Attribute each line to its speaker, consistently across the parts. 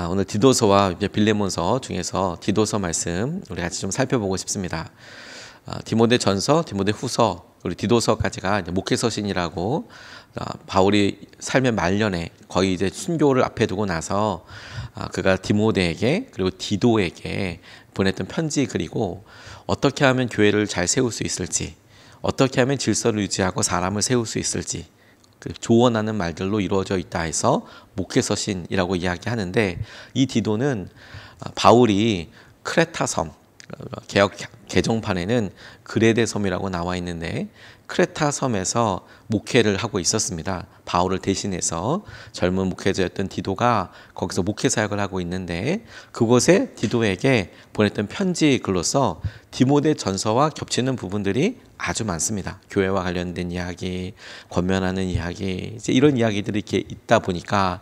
Speaker 1: 오늘 디도서와 이제 빌레몬서 중에서 디도서 말씀 우리 같이 좀 살펴보고 싶습니다. 디모데전서, 디모데후서, 우리 디도서까지가 이제 목회서신이라고 바울이 삶의 말년에 거의 이제 순교를 앞에 두고 나서 그가 디모데에게 그리고 디도에게 보냈던 편지, 그리고 어떻게 하면 교회를 잘 세울 수 있을지, 어떻게 하면 질서를 유지하고 사람을 세울 수 있을지 조언하는 말들로 이루어져 있다 해서 목회서신이라고 이야기하는데, 이 디도는 바울이 크레타 섬, 개역 개정판에는 그레데 섬이라고 나와 있는데 크레타 섬에서 목회를 하고 있었습니다. 바울을 대신해서 젊은 목회자였던 디도가 거기서 목회 사역을 하고 있는데, 그곳에 디도에게 보냈던 편지 글로서 디모데 전서와 겹치는 부분들이 아주 많습니다. 교회와 관련된 이야기, 권면하는 이야기, 이제 이런 이야기들이 이렇게 있다 보니까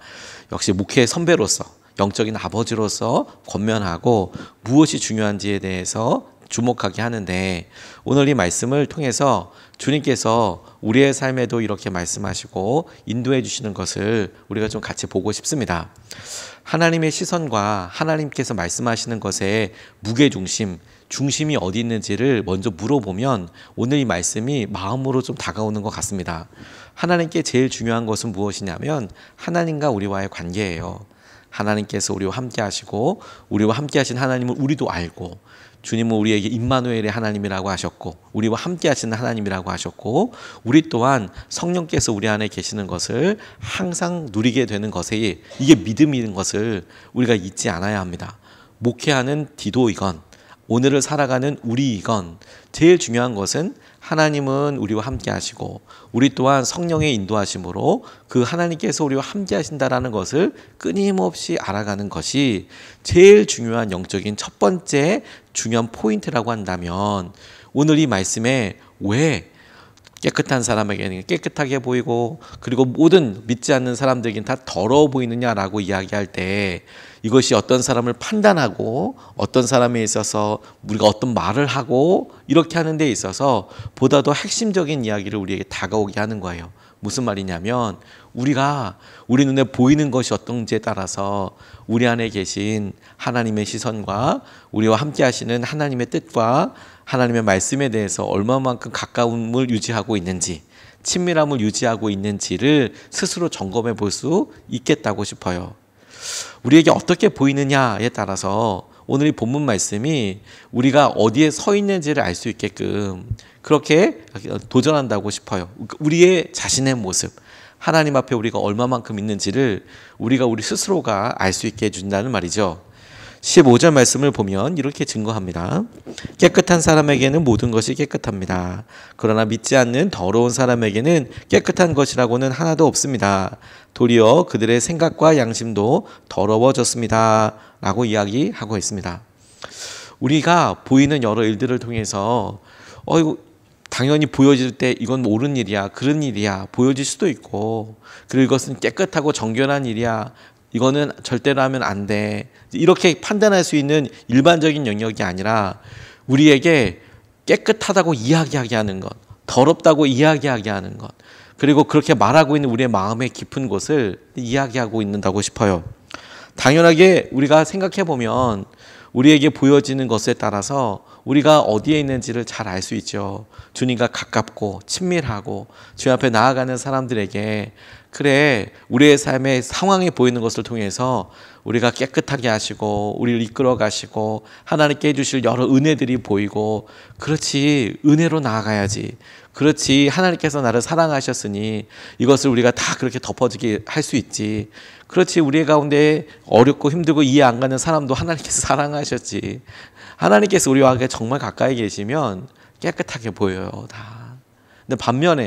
Speaker 1: 역시 목회 선배로서, 영적인 아버지로서 권면하고 무엇이 중요한지에 대해서 주목하게 하는데, 오늘 이 말씀을 통해서 주님께서 우리의 삶에도 이렇게 말씀하시고 인도해 주시는 것을 우리가 좀 같이 보고 싶습니다. 하나님의 시선과 하나님께서 말씀하시는 것의 무게중심, 중심이 어디 있는지를 먼저 물어보면 오늘 이 말씀이 마음으로 좀 다가오는 것 같습니다. 하나님께 제일 중요한 것은 무엇이냐면 하나님과 우리와의 관계예요. 하나님께서 우리와 함께 하시고 우리와 함께 하신 하나님을 우리도 알고, 주님은 우리에게 임마누엘의 하나님이라고 하셨고 우리와 함께 하시는 하나님이라고 하셨고, 우리 또한 성령께서 우리 안에 계시는 것을 항상 누리게 되는 것에 이게 믿음인 것을 우리가 잊지 않아야 합니다. 목회하는 디도이건 오늘을 살아가는 우리이건 제일 중요한 것은 하나님은 우리와 함께 하시고 우리 또한 성령의 인도하심으로 그 하나님께서 우리와 함께 하신다라는 것을 끊임없이 알아가는 것이 제일 중요한 영적인 첫 번째 중요한 포인트라고 한다면, 오늘 이 말씀에 왜 깨끗한 사람에게는 깨끗하게 보이고 그리고 모든 믿지 않는 사람들에게는 다 더러워 보이느냐라고 이야기할 때, 이것이 어떤 사람을 판단하고 어떤 사람에 있어서 우리가 어떤 말을 하고 이렇게 하는 데 있어서 보다 더 핵심적인 이야기를 우리에게 다가오게 하는 거예요. 무슨 말이냐면 우리 눈에 보이는 것이 어떤지에 따라서 우리 안에 계신 하나님의 시선과 우리와 함께 하시는 하나님의 뜻과 하나님의 말씀에 대해서 얼마만큼 가까움을 유지하고 있는지, 친밀함을 유지하고 있는지를 스스로 점검해 볼 수 있겠다고 싶어요. 우리에게 어떻게 보이느냐에 따라서 오늘 이 본문 말씀이 우리가 어디에 서 있는지를 알 수 있게끔 그렇게 도전한다고 싶어요. 우리의 자신의 모습, 하나님 앞에 우리가 얼마만큼 있는지를 우리 스스로가 알 수 있게 해준다는 말이죠. 15절 말씀을 보면 이렇게 증거합니다. 깨끗한 사람에게는 모든 것이 깨끗합니다. 그러나 믿지 않는 더러운 사람에게는 깨끗한 것이라고는 하나도 없습니다. 도리어 그들의 생각과 양심도 더러워졌습니다. 라고 이야기하고 있습니다. 우리가 보이는 여러 일들을 통해서 이거 당연히 보여질 때 이건 옳은 일이야, 그런 일이야 보여질 수도 있고, 그리고 이것은 깨끗하고 정결한 일이야, 이거는 절대로 하면 안 돼, 이렇게 판단할 수 있는 일반적인 영역이 아니라 우리에게 깨끗하다고 이야기하게 하는 것, 더럽다고 이야기하게 하는 것, 그리고 그렇게 말하고 있는 우리의 마음의 깊은 곳을 이야기하고 있는다고 싶어요. 당연하게 우리가 생각해 보면 우리에게 보여지는 것에 따라서 우리가 어디에 있는지를 잘 알 수 있죠. 주님과 가깝고 친밀하고 주님 앞에 나아가는 사람들에게, 그래, 우리의 삶의 상황이 보이는 것을 통해서 우리가 깨끗하게 하시고 우리를 이끌어 가시고 하나님께 해주실 여러 은혜들이 보이고, 그렇지, 은혜로 나아가야지, 그렇지, 하나님께서 나를 사랑하셨으니 이것을 우리가 다 그렇게 덮어지게 할 수 있지, 그렇지, 우리 가운데 어렵고 힘들고 이해 안 가는 사람도 하나님께서 사랑하셨지, 하나님께서 우리와 정말 가까이 계시면 깨끗하게 보여요, 다. 근데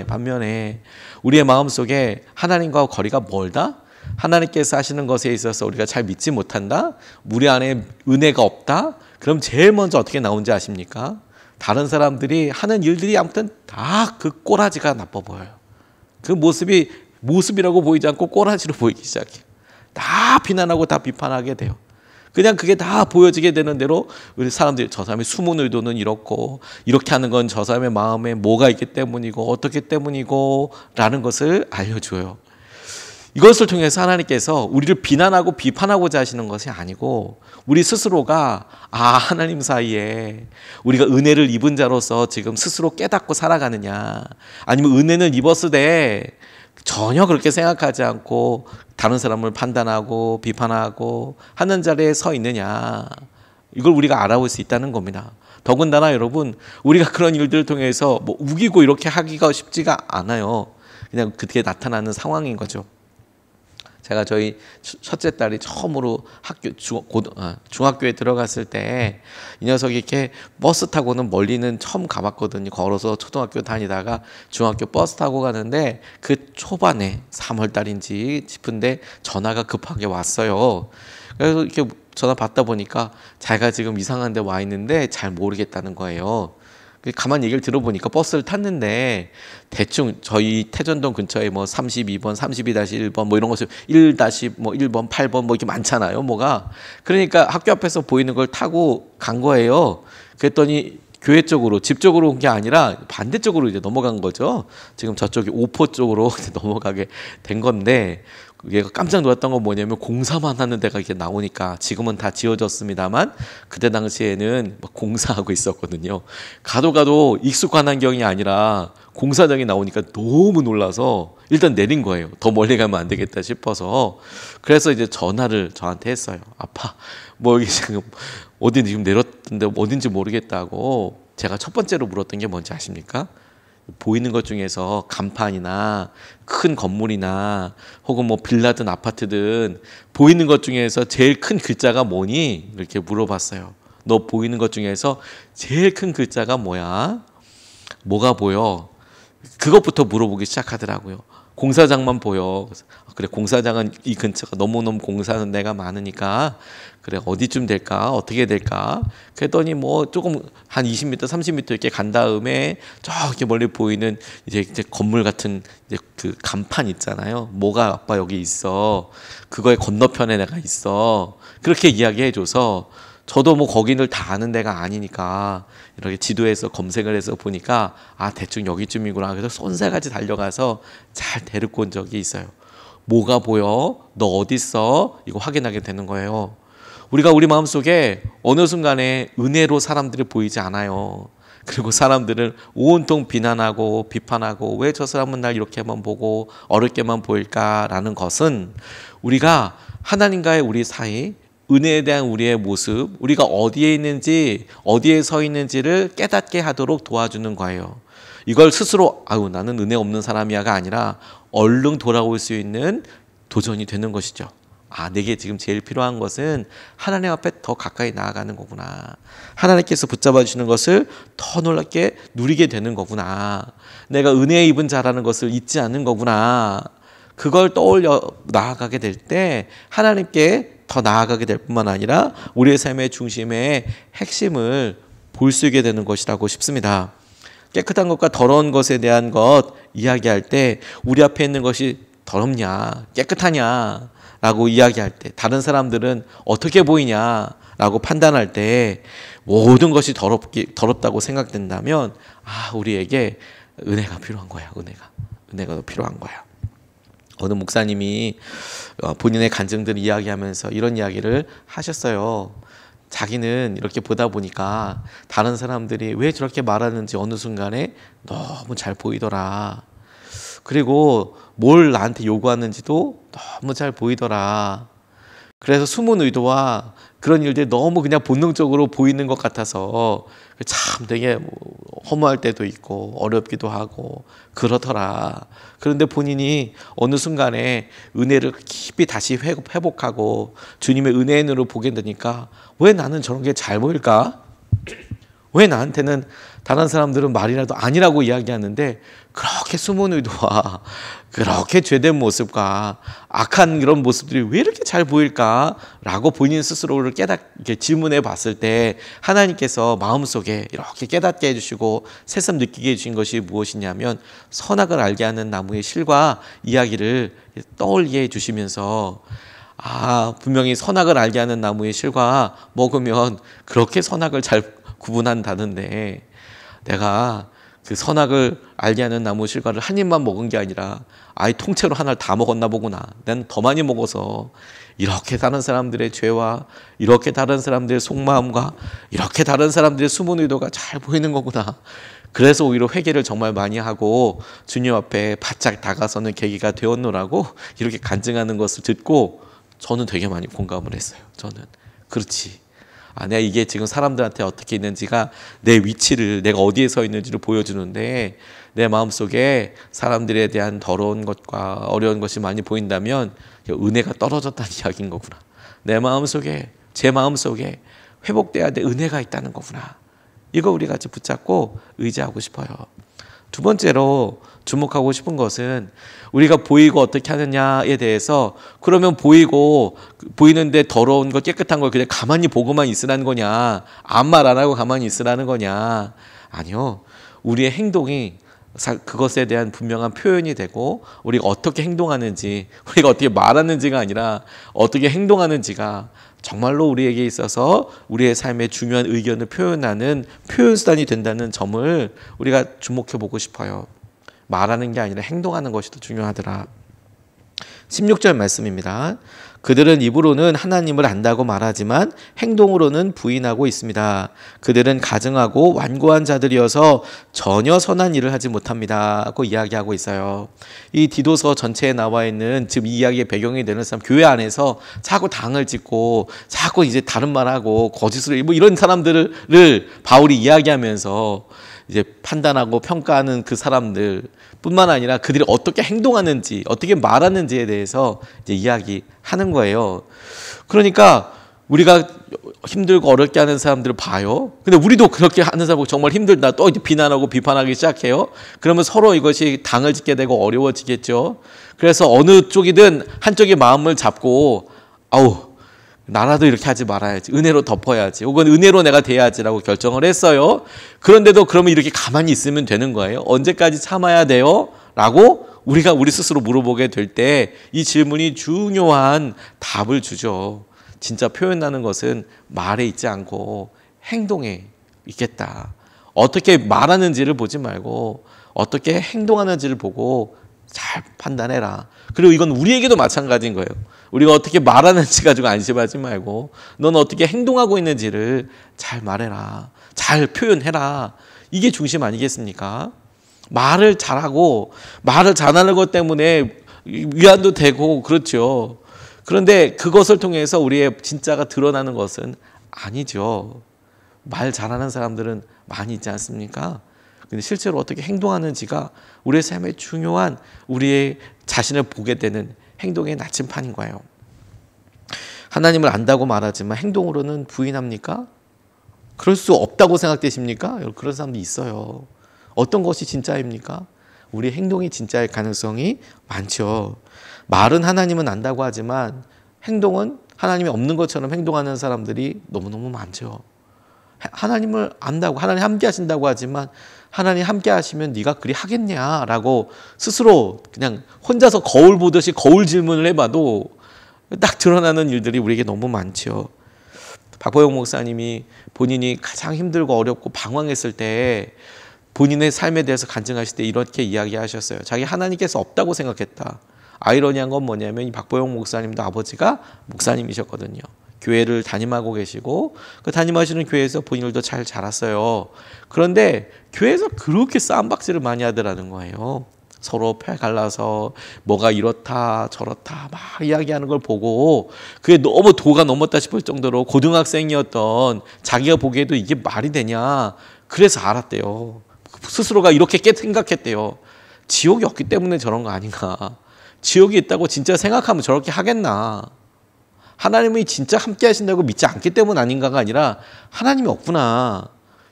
Speaker 1: 반면에 우리의 마음속에 하나님과 거리가 멀다? 하나님께서 하시는 것에 있어서 우리가 잘 믿지 못한다? 우리 안에 은혜가 없다? 그럼 제일 먼저 어떻게 나오는지 아십니까? 다른 사람들이 하는 일들이 아무튼 다 그 꼬라지가 나빠 보여요. 그 모습이 모습이라고 보이지 않고 꼬라지로 보이기 시작해요. 다 비난하고 다 비판하게 돼요. 그냥 그게 다 보여지게 되는 대로 우리 사람들이 저 사람의 숨은 의도는 이렇고, 이렇게 하는 건 저 사람의 마음에 뭐가 있기 때문이고 어떻기 때문이고 라는 것을 알려줘요. 이것을 통해서 하나님께서 우리를 비난하고 비판하고자 하시는 것이 아니고 우리 스스로가 하나님 사이에 우리가 은혜를 입은 자로서 지금 스스로 깨닫고 살아가느냐, 아니면 은혜는 입었으되 전혀 그렇게 생각하지 않고 다른 사람을 판단하고 비판하고 하는 자리에 서 있느냐, 이걸 우리가 알아볼 수 있다는 겁니다. 더군다나 여러분, 우리가 그런 일들을 통해서 뭐 우기고 이렇게 하기가 쉽지가 않아요. 그냥 그렇게 나타나는 상황인 거죠. 제가 저희 첫째 딸이 처음으로 중학교에 들어갔을 때 이 녀석이 이렇게 버스 타고는 멀리는 처음 가봤거든요. 걸어서 초등학교 다니다가 중학교 버스 타고 가는데 그 초반에 3월 달인지 싶은데 전화가 급하게 왔어요. 그래서 이렇게 전화 받다 보니까 자기가 지금 이상한 데 와 있는데 잘 모르겠다는 거예요. 가만히 얘기를 들어보니까 버스를 탔는데 대충 저희 태전동 근처에 뭐 32번, 32-1번 뭐 이런 것을 1-1번, 8번 뭐 이렇게 많잖아요, 뭐가. 그러니까 학교 앞에서 보이는 걸 타고 간 거예요. 그랬더니 교회 쪽으로, 집 쪽으로 온 게 아니라 반대쪽으로 이제 넘어간 거죠. 지금 저쪽이 오포 쪽으로 넘어가게 된 건데, 얘가 깜짝 놀랐던 건 뭐냐면 공사만 하는 데가 이렇게 나오니까, 지금은 다 지어졌습니다만 그때 당시에는 막 공사하고 있었거든요. 가도 익숙한 환경이 아니라 공사장이 나오니까 너무 놀라서 일단 내린 거예요. 더 멀리 가면 안 되겠다 싶어서. 그래서 이제 전화를 저한테 했어요. 아빠, 뭐 여기 지금 어디 지금 내렸던데 어딘지 모르겠다고. 제가 첫 번째로 물었던 게 뭔지 아십니까? 보이는 것 중에서 간판이나 큰 건물이나 혹은 뭐 빌라든 아파트든 보이는 것 중에서 제일 큰 글자가 뭐니? 이렇게 물어봤어요. 너 보이는 것 중에서 제일 큰 글자가 뭐야? 뭐가 보여? 그것부터 물어보기 시작하더라고요. 공사장만 보여. 그래서 그래, 공사장은 이 근처가 너무너무 공사하는 데가 많으니까 그래, 어디쯤 될까? 어떻게 될까? 그랬더니 뭐 조금 한 20m, 30m 이렇게 간 다음에 저기 멀리 보이는 이제 건물 같은 이제 그 간판 있잖아요. 뭐가 아빠 여기 있어. 그거의 건너편에 내가 있어. 그렇게 이야기해줘서 저도 뭐 거기를 다 아는 데가 아니니까 이렇게 지도에서 검색을 해서 보니까 대충 여기쯤이구나. 그래서 쏜살같이 달려가서 잘 데리고 온 적이 있어요. 뭐가 보여? 너 어디 있어? 이거 확인하게 되는 거예요. 우리가 우리 마음속에 어느 순간에 은혜로 사람들이 보이지 않아요. 그리고 사람들을 온통 비난하고 비판하고 왜 저 사람은 날 이렇게만 보고 어렵게만 보일까라는 것은 우리가 하나님과의 우리 사이, 은혜에 대한 우리의 모습, 우리가 어디에 있는지 어디에 서 있는지를 깨닫게 하도록 도와주는 거예요. 이걸 스스로 나는 은혜 없는 사람이야가 아니라 얼른 돌아올 수 있는 도전이 되는 것이죠. 내게 지금 제일 필요한 것은 하나님 앞에 더 가까이 나아가는 거구나. 하나님께서 붙잡아 주시는 것을 더 놀랍게 누리게 되는 거구나. 내가 은혜에 입은 자라는 것을 잊지 않는 거구나. 그걸 떠올려 나아가게 될 때 하나님께 더 나아가게 될 뿐만 아니라 우리의 삶의 중심의 핵심을 볼 수 있게 되는 것이라고 싶습니다. 깨끗한 것과 더러운 것에 대한 것 이야기할 때 우리 앞에 있는 것이 더럽냐, 깨끗하냐 라고 이야기할 때, 다른 사람들은 어떻게 보이냐 라고 판단할 때 모든 것이 더럽다고 생각된다면 우리에게 은혜가 필요한 거야. 은혜가 더 필요한 거야. 어느 목사님이 본인의 간증들을 이야기하면서 이런 이야기를 하셨어요. 자기는 이렇게 보다 보니까 다른 사람들이 왜 저렇게 말하는지 어느 순간에 너무 잘 보이더라. 그리고 뭘 나한테 요구하는지도 너무 잘 보이더라. 그래서 숨은 의도와 그런 일들이 너무 그냥 본능적으로 보이는 것 같아서 참 되게 허무할 때도 있고 어렵기도 하고 그렇더라. 그런데 본인이 어느 순간에 은혜를 깊이 다시 회복하고 주님의 은혜의 눈으로 보게 되니까 왜 나는 저런 게 잘 보일까? 왜 나한테는 다른 사람들은 말이라도 아니라고 이야기하는데 그렇게 숨은 의도와 그렇게 죄된 모습과 악한 그런 모습들이 왜 이렇게 잘 보일까라고 본인 스스로를 깨닫게 질문해 봤을 때 하나님께서 마음속에 이렇게 깨닫게 해주시고 새삼 느끼게 해주신 것이 무엇이냐면 선악을 알게 하는 나무의 실과 이야기를 떠올리게 해주시면서 분명히 선악을 알게 하는 나무의 실과 먹으면 그렇게 선악을 잘 구분한다는데 내가 그 선악을 알게 하는 나무 실과를 한 입만 먹은 게 아니라 아예 통째로 하나를 다 먹었나 보구나. 난 더 많이 먹어서 이렇게 다른 사람들의 죄와 이렇게 다른 사람들의 속마음과 이렇게 다른 사람들의 숨은 의도가 잘 보이는 거구나. 그래서 오히려 회개를 정말 많이 하고 주님 앞에 바짝 다가서는 계기가 되었노라고 이렇게 간증하는 것을 듣고 저는 되게 많이 공감을 했어요. 저는 그렇지. 내가 이게 지금 사람들한테 어떻게 있는지가 내 위치를, 내가 어디에 서 있는지를 보여주는데 내 마음속에 사람들에 대한 더러운 것과 어려운 것이 많이 보인다면 은혜가 떨어졌다는 이야기인 거구나. 내 마음속에, 제 마음속에 회복돼야 될 은혜가 있다는 거구나. 이거 우리 같이 붙잡고 의지하고 싶어요. 두 번째로 주목하고 싶은 것은 우리가 보이고 어떻게 하느냐에 대해서, 그러면 보이는데 더러운 거 깨끗한 걸 그냥 가만히 보고만 있으라는 거냐, 아무 말 안 하고 가만히 있으라는 거냐. 아니요. 우리의 행동이 그것에 대한 분명한 표현이 되고 우리가 어떻게 행동하는지, 우리가 어떻게 말하는지가 아니라 어떻게 행동하는지가 정말로 우리에게 있어서 우리의 삶의 중요한 의견을 표현하는 표현수단이 된다는 점을 우리가 주목해 보고 싶어요. 말하는 게 아니라 행동하는 것이 더 중요하더라. 16절 말씀입니다. 그들은 입으로는 하나님을 안다고 말하지만 행동으로는 부인하고 있습니다. 그들은 가증하고 완고한 자들이어서 전혀 선한 일을 하지 못합니다 고 이야기하고 있어요. 이 디도서 전체에 나와 있는, 지금 이 이야기의 배경이 되는 사람, 교회 안에서 자꾸 당을 짓고 자꾸 이제 다른 말하고 거짓을 이런 사람들을 바울이 이야기하면서 이제 판단하고 평가하는 그 사람들 뿐만 아니라 그들이 어떻게 행동하는지, 어떻게 말하는지에 대해서 이제 이야기하는 거예요. 그러니까 우리가 힘들고 어렵게 하는 사람들을 봐요. 근데 우리도 그렇게 하는 사람 보고 정말 힘들다, 또 이제 비난하고 비판하기 시작해요. 그러면 서로 이것이 당을 짓게 되고 어려워지겠죠. 그래서 어느 쪽이든 한쪽의 마음을 잡고, 나라도 이렇게 하지 말아야지, 은혜로 덮어야지, 혹은 은혜로 내가 대야지라고 결정을 했어요. 그런데도 그러면 이렇게 가만히 있으면 되는 거예요? 언제까지 참아야 돼요? 라고 우리가 우리 스스로 물어보게 될 때 이 질문이 중요한 답을 주죠. 진짜 표현하는 것은 말에 있지 않고 행동에 있겠다. 어떻게 말하는지를 보지 말고 어떻게 행동하는지를 보고 잘 판단해라. 그리고 이건 우리에게도 마찬가지인 거예요. 우리가 어떻게 말하는지 가지고 안심하지 말고 넌 어떻게 행동하고 있는지를 잘 말해라. 잘 표현해라. 이게 중심 아니겠습니까? 말을 잘하고 말을 잘하는 것 때문에 위안도 되고 그렇죠. 그런데 그것을 통해서 우리의 진짜가 드러나는 것은 아니죠. 말 잘하는 사람들은 많이 있지 않습니까? 근데 실제로 어떻게 행동하는지가 우리의 삶에 중요한, 우리의 자신을 보게 되는 행동의 나침판인 거예요. 하나님을 안다고 말하지만 행동으로는 부인합니까? 그럴 수 없다고 생각되십니까? 그런 사람도 있어요. 어떤 것이 진짜입니까? 우리 행동이 진짜일 가능성이 많죠. 말은 하나님은 안다고 하지만 행동은 하나님이 없는 것처럼 행동하는 사람들이 너무너무 많죠. 하나님을 안다고, 하나님 함께 하신다고 하지만 하나님 함께 하시면 네가 그리 하겠냐라고 스스로 그냥 혼자서 거울 보듯이 거울 질문을 해봐도 딱 드러나는 일들이 우리에게 너무 많죠. 박보영 목사님이 본인이 가장 힘들고 어렵고 방황했을 때 본인의 삶에 대해서 간증하실 때 이렇게 이야기하셨어요. 자기 하나님께서 없다고 생각했다. 아이러니한 건 뭐냐면 이 박보영 목사님도 아버지가 목사님이셨거든요. 교회를 담임하고 계시고 그 담임하시는 교회에서 본인들도 잘 자랐어요. 그런데 교회에서 그렇게 싸움박질을 많이 하더라는 거예요. 서로 패 갈라서 뭐가 이렇다 저렇다 막 이야기하는 걸 보고 그게 너무 도가 넘었다 싶을 정도로 고등학생이었던 자기가 보기에도 이게 말이 되냐, 그래서 알았대요. 스스로가 이렇게 생각했대요. 지옥이 없기 때문에 저런 거 아닌가. 지옥이 있다고 진짜 생각하면 저렇게 하겠나. 하나님이 진짜 함께 하신다고 믿지 않기 때문 아닌가가 아니라 하나님이 없구나.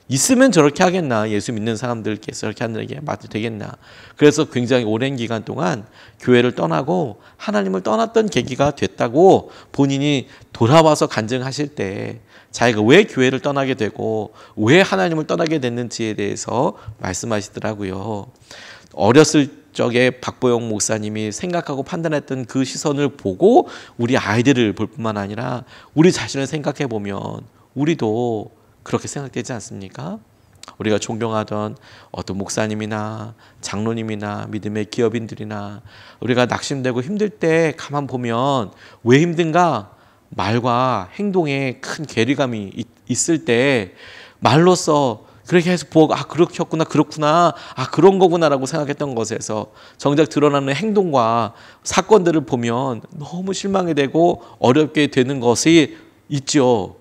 Speaker 1: 있으면 저렇게 하겠나. 예수 믿는 사람들께서 저렇게 하는 게 맞도 되겠나. 그래서 굉장히 오랜 기간 동안 교회를 떠나고 하나님을 떠났던 계기가 됐다고 본인이 돌아와서 간증하실 때 자기가 왜 교회를 떠나게 되고 왜 하나님을 떠나게 됐는지에 대해서 말씀하시더라고요. 어렸을 적에 박보영 목사님이 생각하고 판단했던 그 시선을 보고 우리 아이들을 볼 뿐만 아니라 우리 자신을 생각해 보면 우리도 그렇게 생각되지 않습니까? 우리가 존경하던 어떤 목사님이나 장로님이나 믿음의 기업인들이나 우리가 낙심되고 힘들 때 가만 보면 왜 힘든가? 말과 행동에 큰 괴리감이 있을 때 말로써 그렇게 해서 보고 그렇겠구나 그렇구나 그런 거구나라고 생각했던 것에서 정작 드러나는 행동과 사건들을 보면 너무 실망이 되고 어렵게 되는 것이 있죠.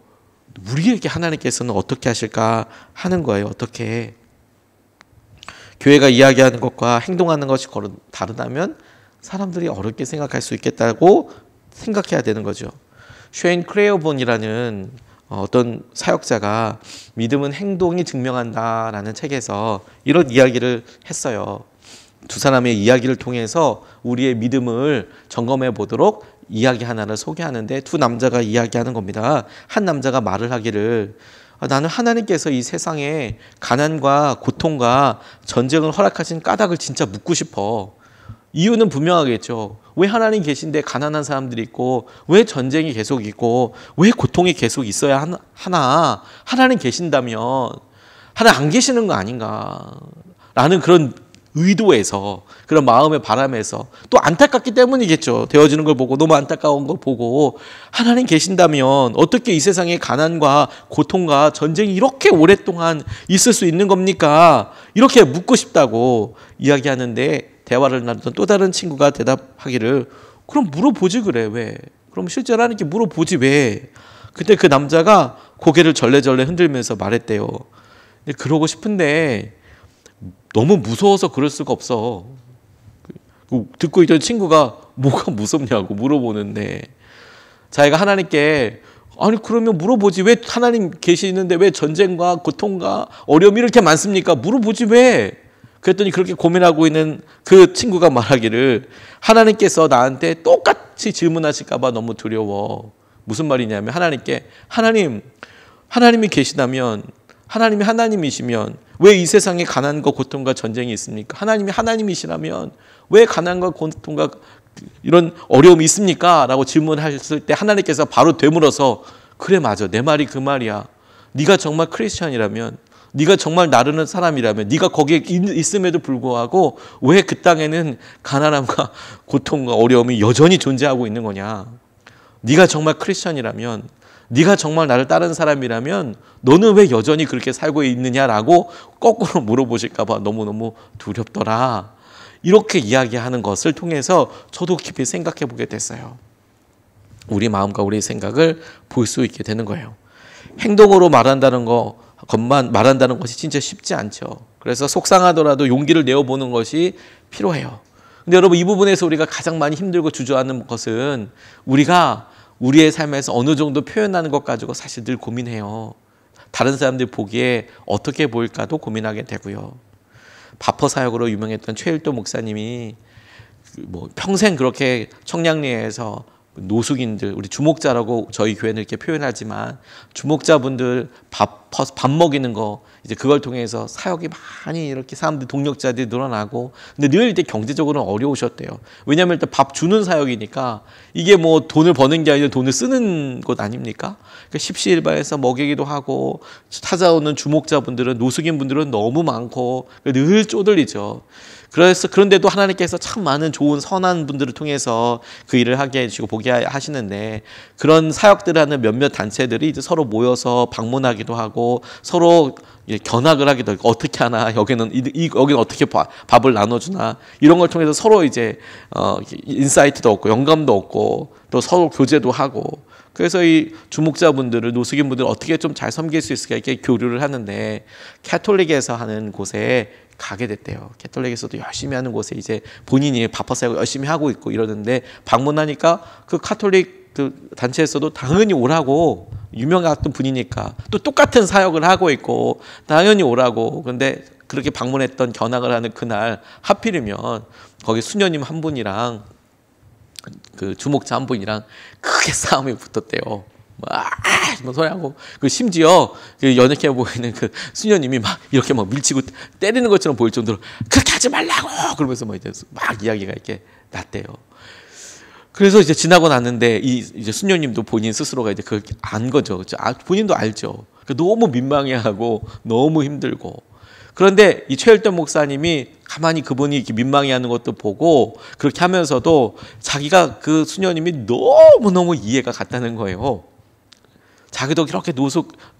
Speaker 1: 우리에게 하나님께서는 어떻게 하실까 하는 거예요. 어떻게 교회가 이야기하는 것과 행동하는 것이 다르다면 사람들이 어렵게 생각할 수 있겠다고 생각해야 되는 거죠. 쉐인 크레어본이라는 어떤 사역자가 믿음은 행동이 증명한다라는 책에서 이런 이야기를 했어요. 두 사람의 이야기를 통해서 우리의 믿음을 점검해 보도록 이야기 하나를 소개하는데 두 남자가 이야기하는 겁니다. 한 남자가 말을 하기를 나는 하나님께서 이 세상에 가난과 고통과 전쟁을 허락하신 까닭을 진짜 묻고 싶어. 이유는 분명하겠죠. 왜 하나님 계신데 가난한 사람들이 있고 왜 전쟁이 계속 있고 왜 고통이 계속 있어야 하나? 하나님 계신다면 하나님 안 계시는 거 아닌가? 라는 그런 의도에서 그런 마음의 바람에서 또 안타깝기 때문이겠죠. 되어지는 걸 보고 너무 안타까운 걸 보고 하나님 계신다면 어떻게 이 세상에 가난과 고통과 전쟁이 이렇게 오랫동안 있을 수 있는 겁니까? 이렇게 묻고 싶다고 이야기하는데 대화를 나누던 또 다른 친구가 대답하기를 그럼 물어보지 그래 왜? 그럼 실제로 하나님께 물어보지 왜? 그때 그 남자가 고개를 절레절레 흔들면서 말했대요. 근데 그러고 싶은데 너무 무서워서 그럴 수가 없어. 듣고 있던 친구가 뭐가 무섭냐고 물어보는데 자기가 하나님께 그러면 물어보지 왜 하나님 계시는데 왜 전쟁과 고통과 어려움이 이렇게 많습니까? 물어보지 왜? 그랬더니 그렇게 고민하고 있는 그 친구가 말하기를 하나님께서 나한테 똑같이 질문하실까 봐 너무 두려워. 무슨 말이냐면 하나님께 하나님이 계시다면 하나님이 하나님이시면 왜 이 세상에 가난과 고통과 전쟁이 있습니까? 하나님이 하나님이시라면 왜 가난과 고통과 이런 어려움이 있습니까? 라고 질문했을 때 하나님께서 바로 되물어서 그래 맞아 내 말이 그 말이야. 네가 정말 크리스천이라면 네가 정말 나르는 사람이라면 네가 거기에 있음에도 불구하고 왜 그 땅에는 가난함과 고통과 어려움이 여전히 존재하고 있는 거냐. 네가 정말 크리스천이라면 네가 정말 나를 따르는 사람이라면 너는 왜 여전히 그렇게 살고 있느냐라고 거꾸로 물어보실까 봐 너무너무 두렵더라. 이렇게 이야기하는 것을 통해서 저도 깊이 생각해 보게 됐어요. 우리 마음과 우리의 생각을 볼 수 있게 되는 거예요. 행동으로 말한다는 것만 말한다는 것이 진짜 쉽지 않죠. 그래서 속상하더라도 용기를 내어보는 것이 필요해요. 근데 여러분 이 부분에서 우리가 가장 많이 힘들고 주저하는 것은 우리가 우리의 삶에서 어느 정도 표현하는 것 가지고 사실 늘 고민해요. 다른 사람들 보기에 어떻게 보일까도 고민하게 되고요. 바퍼 사역으로 유명했던 최일도 목사님이 평생 그렇게 청량리에서 노숙인들, 우리 주목자라고 저희 교회는 이렇게 표현하지만 주목자분들 밥 먹이는 거 이제 그걸 통해서 사역이 많이 이렇게 사람들 동력자들이 늘어나고 근데 늘 이때 경제적으로는 어려우셨대요. 왜냐하면 일단 밥 주는 사역이니까 이게 뭐 돈을 버는 게 아니라 돈을 쓰는 것 아닙니까? 그러니까 십시일반에서 먹이기도 하고 찾아오는 주목자분들은 노숙인분들은 너무 많고 늘 쪼들리죠. 그런데도 하나님께서 참 많은 좋은 선한 분들을 통해서 그 일을 하게 해주시고 보게 하시는데 그런 사역들을 하는 몇몇 단체들이 이제 서로 모여서 방문하기도 하고 서로 견학을 하기도 하고 어떻게 하나 여기는 어떻게 밥을 나눠주나 이런 걸 통해서 서로 이제 인사이트도 얻고 영감도 얻고 또 서로 교제도 하고 그래서 이 주목자분들을 노숙인분들을 어떻게 좀 잘 섬길 수 있을까 이렇게 교류를 하는데 캐톨릭에서 하는 곳에 가게 됐대요. 캐톨릭에서도 열심히 하는 곳에 이제 본인이 바빠 사역을 열심히 하고 있고 이러는데 방문하니까 그 카톨릭 그 단체에서도 당연히 오라고 유명했던 분이니까 또 똑같은 사역을 하고 있고 당연히 오라고 그런데 그렇게 방문했던 견학을 하는 그날 하필이면 거기 수녀님 한 분이랑 그 주목자 한 분이랑 크게 싸움이 붙었대요. 막 소리하고 그 심지어 그 연약해 보이는 그 수녀님이 막 이렇게 막 밀치고 때리는 것처럼 보일 정도로 그렇게 하지 말라고 그러면서 막 이야기가 이렇게 났대요. 그래서 이제 지나고 났는데 이제 수녀님도 본인 스스로가 이제 그걸 안 거죠. 본인도 알죠. 너무 민망해하고 너무 힘들고. 그런데 이 최일돈 목사님이 가만히 그분이 이렇게 민망해하는 것도 보고 그렇게 하면서도 자기가 그 수녀님이 너무너무 이해가 갔다는 거예요. 자기도 그렇게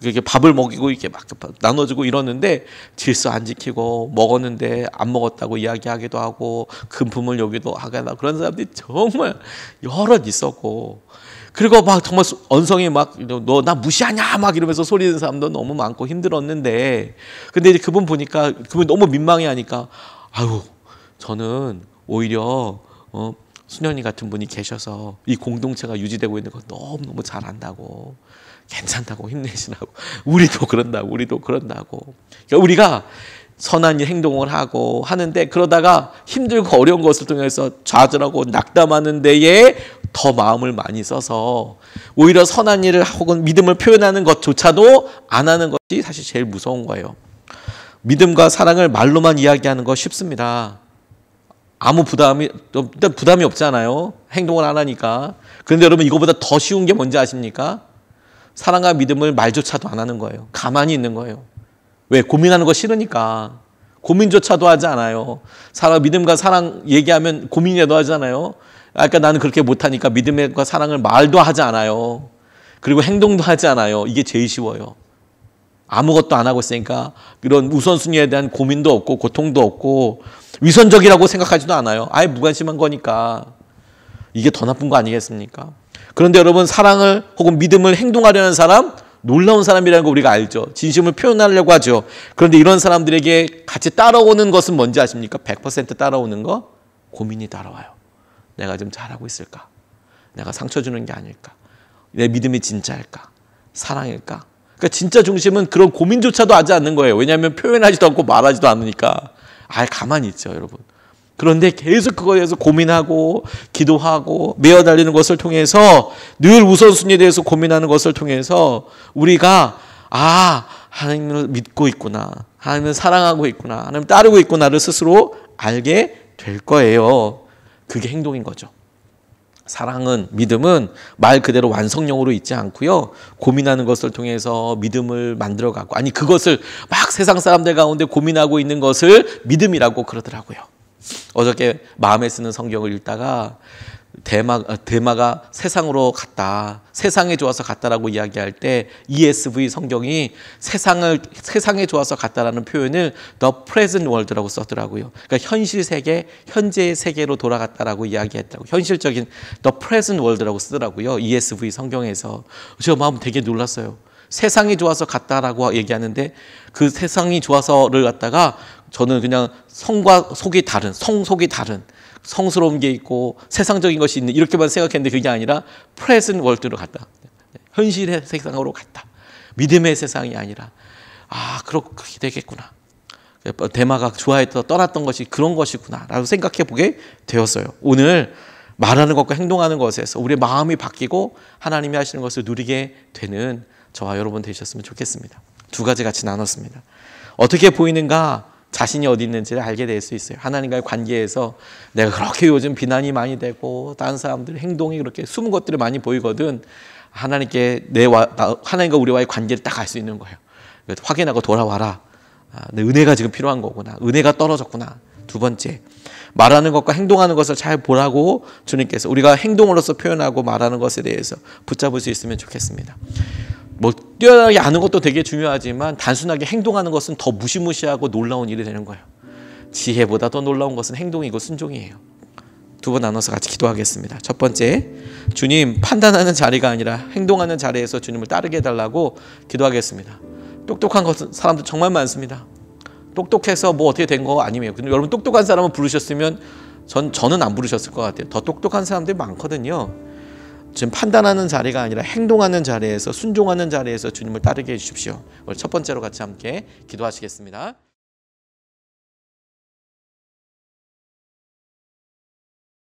Speaker 1: 이렇게 밥을 먹이고 이렇게 막 나눠주고 이러는데 질서 안 지키고 먹었는데 안 먹었다고 이야기하기도 하고 금품을 여기도 하거나 그런 사람들이 정말 여럿 있었고, 그리고 막 정말 언성이 막 너 나 무시하냐 막 이러면서 소리 내는 사람도 너무 많고 힘들었는데, 근데 이제 그분 보니까 그분 너무 민망해하니까 아유 저는 오히려 수녀님 같은 분이 계셔서 이 공동체가 유지되고 있는 거 너무너무 잘 안다고, 괜찮다고, 힘내시라고, 우리도 그런다고. 그러니까 우리가 선한 행동을 하고 하는데 그러다가 힘들고 어려운 것을 통해서 좌절하고 낙담하는 데에 더 마음을 많이 써서 오히려 선한 일을 혹은 믿음을 표현하는 것조차도 안 하는 것이 사실 제일 무서운 거예요. 믿음과 사랑을 말로만 이야기하는 거 쉽습니다. 아무 부담이 없잖아요. 행동을 안 하니까. 그런데 여러분 이거보다 더 쉬운 게 뭔지 아십니까? 사랑과 믿음을 말조차도 안 하는 거예요. 가만히 있는 거예요. 왜? 고민하는 거 싫으니까. 고민조차도 하지 않아요. 믿음과 사랑 얘기하면 고민이라도 하잖아요. 그러니까 나는 그렇게 못하니까 믿음과 사랑을 말도 하지 않아요. 그리고 행동도 하지 않아요. 이게 제일 쉬워요. 아무것도 안 하고 있으니까 이런 우선순위에 대한 고민도 없고 고통도 없고 위선적이라고 생각하지도 않아요. 아예 무관심한 거니까. 이게 더 나쁜 거 아니겠습니까? 그런데 여러분 사랑을 혹은 믿음을 행동하려는 사람, 놀라운 사람이라는 거 우리가 알죠. 진심을 표현하려고 하죠. 그런데 이런 사람들에게 같이 따라오는 것은 뭔지 아십니까? 100% 따라오는 거? 고민이 따라와요. 내가 좀 잘하고 있을까? 내가 상처 주는 게 아닐까? 내 믿음이 진짜일까? 사랑일까? 그러니까 진짜 중심은 그런 고민조차도 하지 않는 거예요. 왜냐하면 표현하지도 않고 말하지도 않으니까. 가만히 있죠, 여러분. 그런데 계속 그거에 대해서 고민하고 기도하고 매어달리는 것을 통해서 늘 우선순위에 대해서 고민하는 것을 통해서 우리가 하나님을 믿고 있구나, 하나님을 사랑하고 있구나, 하나님을 따르고 있구나를 스스로 알게 될 거예요. 그게 행동인 거죠. 사랑은, 믿음은 말 그대로 완성형으로 있지 않고요. 고민하는 것을 통해서 믿음을 만들어가고, 그것을 막 세상 사람들 가운데 고민하고 있는 것을 믿음이라고 그러더라고요. 어저께 마음에 쓰는 성경을 읽다가 대마가 세상으로 갔다, 세상에 좋아서 갔다라고 이야기할 때 ESV 성경이 세상에 좋아서 갔다라는 표현을 The Present World라고 썼더라고요. 그러니까 현실 세계, 현재의 세계로 돌아갔다라고 이야기했다고. 현실적인 The Present World라고 쓰더라고요. ESV 성경에서. 저 마음 되게 놀랐어요. 세상이 좋아서 갔다라고 얘기하는데 그 세상이 좋아서를 갖다가 저는 그냥 성과 속이 다른, 성속이 다른, 성스러운 게 있고 세상적인 것이 있는 이렇게만 생각했는데 그게 아니라 present world로 갔다. 현실의 세상으로 갔다. 믿음의 세상이 아니라 그렇게 되겠구나. 대마가 좋아했던 떠났던 것이 그런 것이구나 라고 생각해 보게 되었어요. 오늘 말하는 것과 행동하는 것에서 우리의 마음이 바뀌고 하나님이 하시는 것을 누리게 되는 저와 여러분 되셨으면 좋겠습니다. 두 가지 같이 나눴습니다. 어떻게 보이는가? 자신이 어디 있는지를 알게 될 수 있어요. 하나님과의 관계에서 내가 그렇게 요즘 비난이 많이 되고 다른 사람들 행동이 그렇게 숨은 것들이 많이 보이거든 하나님과 우리와의 관계를 딱 알 수 있는 거예요. 확인하고 돌아와라. 내 은혜가 지금 필요한 거구나. 은혜가 떨어졌구나. 두 번째, 말하는 것과 행동하는 것을 잘 보라고 주님께서 우리가 행동으로서 표현하고 말하는 것에 대해서 붙잡을 수 있으면 좋겠습니다. 뛰어나게 아는 것도 되게 중요하지만 단순하게 행동하는 것은 더 무시무시하고 놀라운 일이 되는 거예요. 지혜보다 더 놀라운 것은 행동이고 순종이에요. 두 번 나눠서 같이 기도하겠습니다. 첫 번째, 주님, 판단하는 자리가 아니라 행동하는 자리에서 주님을 따르게 해달라고 기도하겠습니다. 똑똑한 사람들 정말 많습니다. 똑똑해서 어떻게 된 거 아니에요. 근데 여러분 똑똑한 사람을 부르셨으면 저는 안 부르셨을 것 같아요. 더 똑똑한 사람들이 많거든요. 지금 판단하는 자리가 아니라 행동하는 자리에서, 순종하는 자리에서 주님을 따르게 해주십시오. 오늘 첫 번째로 같이 함께 기도하시겠습니다.